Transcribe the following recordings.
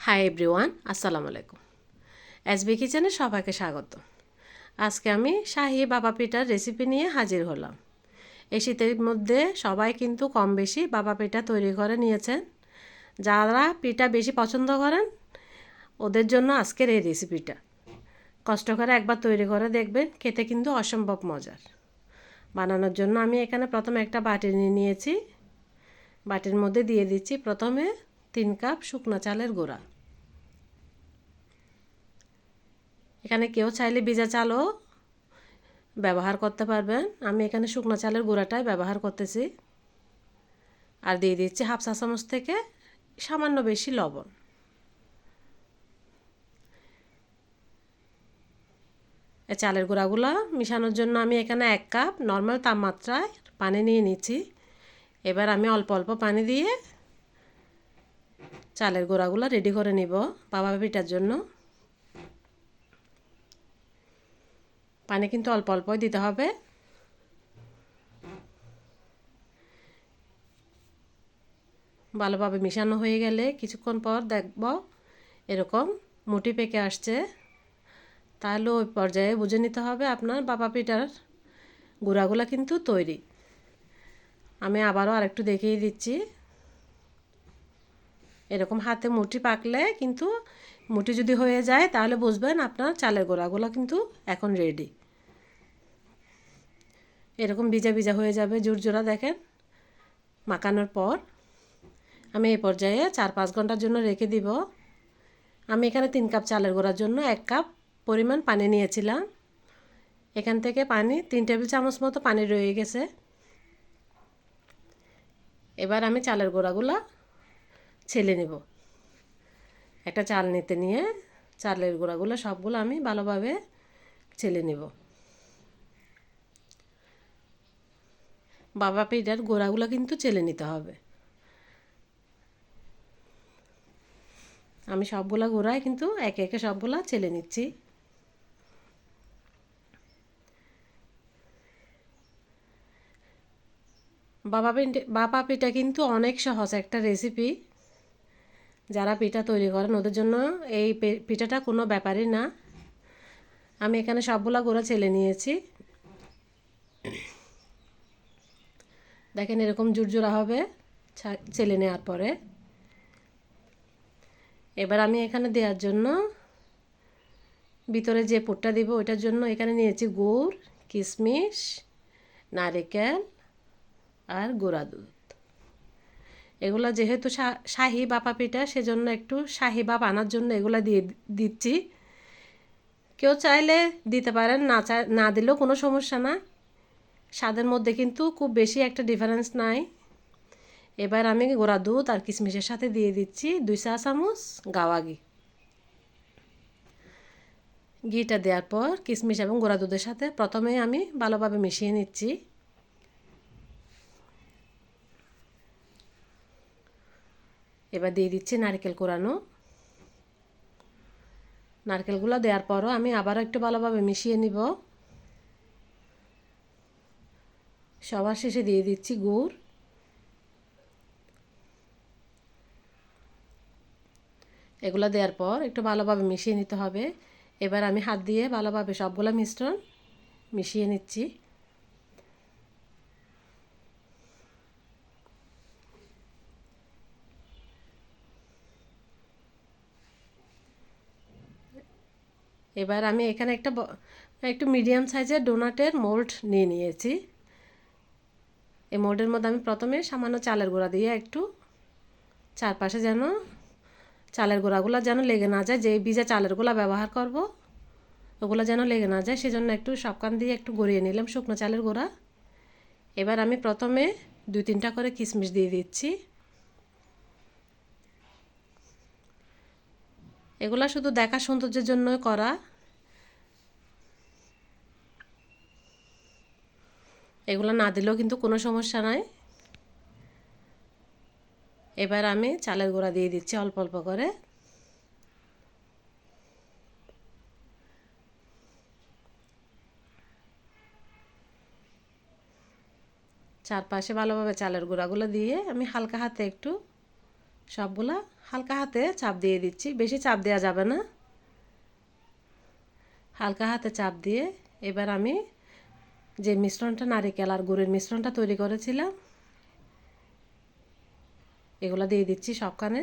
Hi everyone, আসসালামু আলাইকুম। SB কিচেনে সবাইকে স্বাগত। আজকে আমি শাহি বাবা পিঠার রেসিপি নিয়ে হাজির হলাম। এই শীতের মধ্যে সবাই কিন্তু কম বেশি বাবা পিঠা তৈরি করে নিয়েছেন। যারা পিঠা বেশি পছন্দ করেন ওদের জন্য আজকের এই রেসিপিটা কষ্ট করে একবার তৈরি করে দেখবেন, খেতে কিন্তু অসম্ভব মজার। বানানোর জন্য আমি এখানে প্রথমে একটা বাটি নিয়ে নিয়েছি। বাটির মধ্যে দিয়ে দিচ্ছি প্রথমে 3 কাপ শুকনো চালের গুঁড়া। এখানে কেউ চাইলে ভিজা চালও ব্যবহার করতে পারবেন। আমি এখানে শুকনো চালের গুঁড়াটাই ব্যবহার করতেছি। আর দিয়ে দিচ্ছি হাফ চা চামচ থেকে সামান্য বেশি লবণ। এই চালের গুঁড়াগুলো মিশানোর জন্য আমি এখানে 1 কাপ নর্মাল তাপমাত্রায় পানি নিয়ে নিচ্ছি। এবার আমি অল্প অল্প পানি দিয়ে চালের গুঁড়াগুলো রেডি করে নিব বাবা পিঠার জন্য। পানি কিন্তু অল্প অল্পই দিতে হবে। ভালোভাবে মিশানো হয়ে গেলে কিছুক্ষণ পর দেখব এরকম মুঠি পেকে আসছে। তাহলে ওই পর্যায়ে বুঝে নিতে হবে আপনার বাবা পিঠার গুঁড়াগুলো কিন্তু তৈরি। আমি আবারও আরেকটু দেখিয়ে দিচ্ছি। এরকম হাতে মুঠি পাকলে কিন্তু মুঠি যদি হয়ে যায় তাহলে বুঝবেন আপনার চালের গুঁড়াগুলো কিন্তু এখন রেডি। এরকম ভিজা ভিজা হয়ে যাবে ঝুরঝুরা, দেখেন মাখানোর পর। আমি এই পর্যায়ে 4-5 ঘন্টার জন্য রেখে দিব। আমি এখানে 3 কাপ চালের গুঁড়ার জন্য 1 কাপ পরিমাণ পানি নিয়েছিলাম। এখান থেকে পানি 3 টেবিল চামচ মতো পানি রয়ে গেছে। এবার আমি চালের গুঁড়াগুলো ছেলে নেব। একটা চালনিতে নিয়ে চালের গুঁড়াগুলো সবগুলো আমি ভালোভাবে ছেলে নেব। বাবা পিঠার গুঁড়াগুলো কিন্তু ছেলে নিতে হবে। আমি সবগুলা গুঁড়াই কিন্তু একে একে সবগুলা ছেলে নিচ্ছি। বাবা পিঠা কিন্তু অনেক সহজ একটা রেসিপি। যারা পিঠা তৈরি করেন ওদের জন্য এই পিঠাটা কোনো ব্যাপারই না। আমি এখানে সবগুলা গুঁড়া ছেলে নিয়েছি। দেখেন এরকম জুরজুরা হবে ছেলে নেওয়ার পরে। এবার আমি এখানে দেওয়ার জন্য ভিতরে যে পুরটা দিব ওইটার জন্য এখানে নিয়েছি গুড়, কিশমিশ, নারকেল আর গুঁড়া দুধ। এগুলো যেহেতু শাহি বাপা পিঠা সেজন্য একটু শাহি ভাব আনার জন্য এগুলো দিয়ে দিচ্ছি। কেউ চাইলে দিতে পারেন, না দিলেও কোনো সমস্যা না। স্বাদের মধ্যে কিন্তু খুব বেশি একটা ডিফারেন্স নাই। এবার আমি গুঁড়া দুধ আর কিশমিশের সাথে দিয়ে দিচ্ছি 2 চা চামচ গাওয়া ঘি। ঘিটা দেওয়ার পর কিশমিশ এবং গুঁড়া দুধের সাথে প্রথমে আমি ভালোভাবে মিশিয়ে নিচ্ছি। এবার দিয়ে দিচ্ছি নারকেল কোরানো। নারকেলগুলো দেওয়ার পরও আমি আবারও একটু ভালোভাবে মিশিয়ে নিব। সবার শেষে দিয়ে দিচ্ছি গুড়। এগুলো দেওয়ার পর একটু ভালোভাবে মিশিয়ে নিতে হবে। এবার আমি হাত দিয়ে ভালোভাবে সবগুলো মিশ্রণ মিশিয়ে নিচ্ছি। এবার আমি এখানে একটু মিডিয়াম সাইজের ডোনাটের মোল্ড নিয়ে নিয়েছি। এই মোল্ডের মধ্যে আমি প্রথমে সামান্য চালের গুঁড়া দিয়ে একটু চারপাশে যেন চালের গুঁড়াগুলো যেন লেগে না যায়, যে ভিজা চালের গুঁড়া ব্যবহার করব ওগুলো যেন লেগে না যায় সেজন্য একটু সবখান দিয়ে একটু গড়িয়ে নিলাম শুকনো চালের গুঁড়া। এবার আমি প্রথমে 2-3টা করে কিশমিশ দিয়ে দিচ্ছি। এগুলা শুধু দেখা সৌন্দর্যের জন্যই করা। এগুলো না দিলেও কিন্তু কোনো সমস্যা নাই। এবার আমি চালের গুঁড়া দিয়ে দিচ্ছি অল্প অল্প করে। চারপাশে ভালোভাবে চালের গুঁড়াগুলো দিয়ে আমি হালকা হাতে একটু সবগুলা হালকা হাতে চাপ দিয়ে দিচ্ছি, বেশি চাপ দেওয়া যাবে না, হালকা হাতে চাপ দিয়ে এবার আমি যে মিশ্রণটা নারিকেল আর গুড়ের মিশ্রণটা তৈরি করেছিলাম এগুলো দিয়ে দিচ্ছি সবখানে।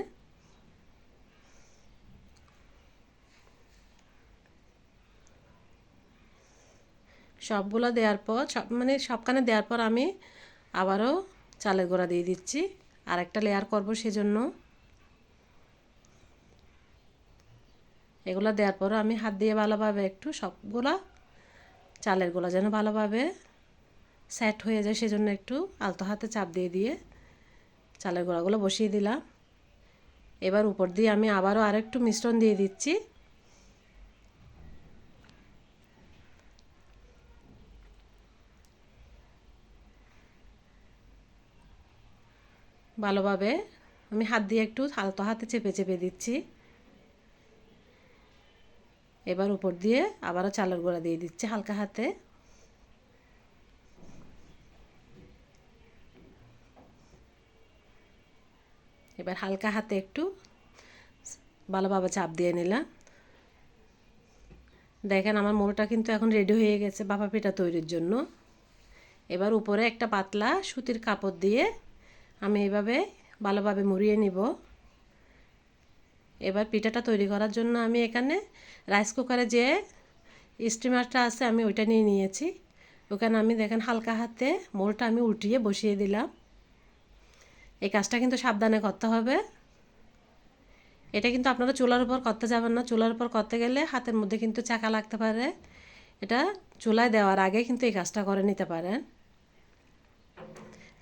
সবগুলো দেওয়ার পর সবখানে দেওয়ার পর আমি আবারও চালের গুঁড়া দিয়ে দিচ্ছি, আর একটা লেয়ার করব সেজন্য। এগুলো দেওয়ার পর আমি হাত দিয়ে ভালোভাবে একটু সবগুলা চালের গুঁড়া যেন ভালোভাবে সেট হয়ে যায় সেজন্য একটু আলতো হাতে চাপ দিয়ে দিয়ে চালের গুঁড়াগুলো বসিয়ে দিলাম। এবার উপর দিয়ে আমি আবারও আরেকটু মিশ্রণ দিয়ে দিচ্ছি। ভালোভাবে আমি হাত দিয়ে একটু আলতো হাতে চেপে চেপে দিচ্ছি। এবার উপর দিয়ে আবারও চালের গুঁড়া দিয়ে দিচ্ছি হালকা হাতে। এবার হালকা হাতে একটু ভালোভাবে চাপ দিয়ে নিলাম। দেখেন আমার মোলটা কিন্তু এখন রেডি হয়ে গেছে ভাপা পিঠা তৈরির জন্য। এবার উপরে একটা পাতলা সুতির কাপড় দিয়ে আমি এভাবে ভালোভাবে মুড়িয়ে নিব। এবার পিঠাটা তৈরি করার জন্য আমি এখানে রাইস কুকারে যে স্টিমারটা আছে আমি ওইটা নিয়ে নিয়েছি। ওখানে আমি দেখেন হালকা হাতে মোলটা আমি উল্টিয়ে বসিয়ে দিলাম। এই কাজটা কিন্তু সাবধানে করতে হবে। এটা কিন্তু আপনারা চুলার উপর করতে যাবেন না, চুলার উপর করতে গেলে হাতের মধ্যে কিন্তু চাকা লাগতে পারে। এটা চুলায় দেওয়ার আগে কিন্তু এই কাজটা করে নিতে পারেন।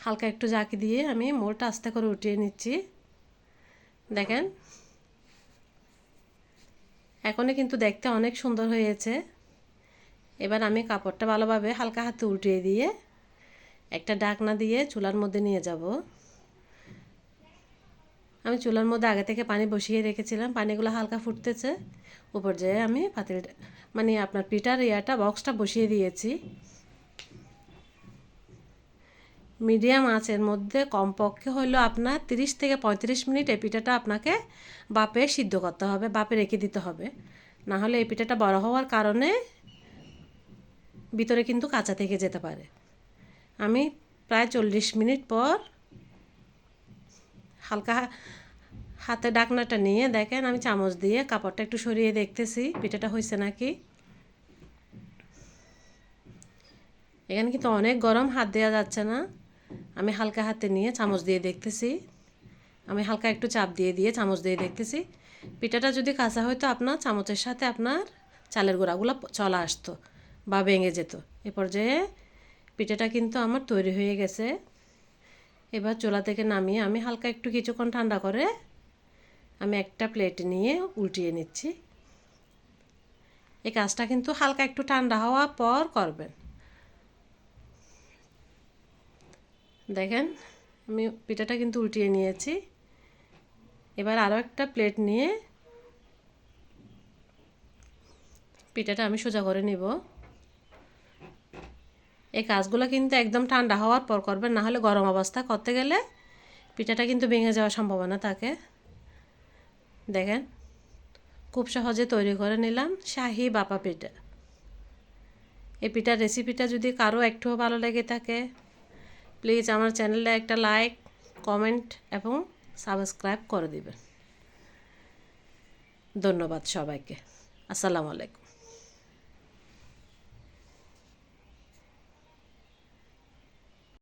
হালকা একটু জাকি দিয়ে আমি মোলটা আস্তে করে উঠিয়ে নিচ্ছি। দেখেন এখনই কিন্তু দেখতে অনেক সুন্দর হয়েছে। এবার আমি কাপড়টা ভালোভাবে হালকা হাতে উল্টিয়ে দিয়ে একটা ঢাকনা দিয়ে চুলার মধ্যে নিয়ে যাব। আমি চুলার মধ্যে আগে থেকে পানি বসিয়ে রেখেছিলাম, পানিগুলো হালকা ফুটতেছে। উপর যেয়ে আমি পাতিল আপনার পিঠার বক্সটা বসিয়ে দিয়েছি। মিডিয়াম আঁচের মধ্যে কমপক্ষে হলো আপনার 30 থেকে 35 মিনিট এই পিঠাটা আপনাকে বাপে সিদ্ধ করতে হবে, বাপে রেখে দিতে হবে। না হলে এই পিঠাটা বড় হওয়ার কারণে ভিতরে কিন্তু কাঁচা থেকে যেতে পারে। আমি প্রায় 40 মিনিট পর হালকা হাতে ঢাকনাটা নিয়ে দেখেন আমি চামচ দিয়ে কাপড়টা একটু সরিয়ে দেখতেছি পিঠাটা হয়েছে নাকি। এখানে কিন্তু অনেক গরম, হাত দেওয়া যাচ্ছে না। আমি হালকা হাতে নিয়ে চামচ দিয়ে দেখতেছি, আমি হালকা একটু চাপ দিয়ে দিয়ে চামচ দিয়ে দেখতেছি। পিঠাটা যদি কাঁচা হয়তো আপনার চামচের সাথে আপনার চালের গুঁড়াগুলো চলে আসতো বা ভেঙে যেত। এ পর্যায়ে পিঠাটা কিন্তু আমার তৈরি হয়ে গেছে। এবার চুলা থেকে নামিয়ে আমি হালকা একটু কিছুক্ষণ ঠান্ডা করে আমি একটা প্লেটে নিয়ে উল্টিয়ে নিচ্ছি। এই কাজটা কিন্তু হালকা একটু ঠান্ডা হওয়ার পর করবেন। দেখেন আমি পিঠাটা কিন্তু উল্টিয়ে নিয়েছি। এবার আরও একটা প্লেট নিয়ে পিঠাটা আমি সোজা করে নিব। এই কাজগুলো কিন্তু একদম ঠান্ডা হওয়ার পর করবেন, না হলে গরম অবস্থা করতে গেলে পিঠাটা কিন্তু ভেঙে যাওয়ার সম্ভাবনা থাকে। দেখেন খুব সহজে তৈরি করে নিলাম শাহি ভাপা পিঠা। এই পিঠার রেসিপিটা যদি কারো একটুও ভালো লেগে থাকে প্লিজ আমার চ্যানেলে একটা লাইক, কমেন্ট এবং সাবস্ক্রাইব করে দিবেন। ধন্যবাদ সবাইকে। আসসালামু আলাইকুম।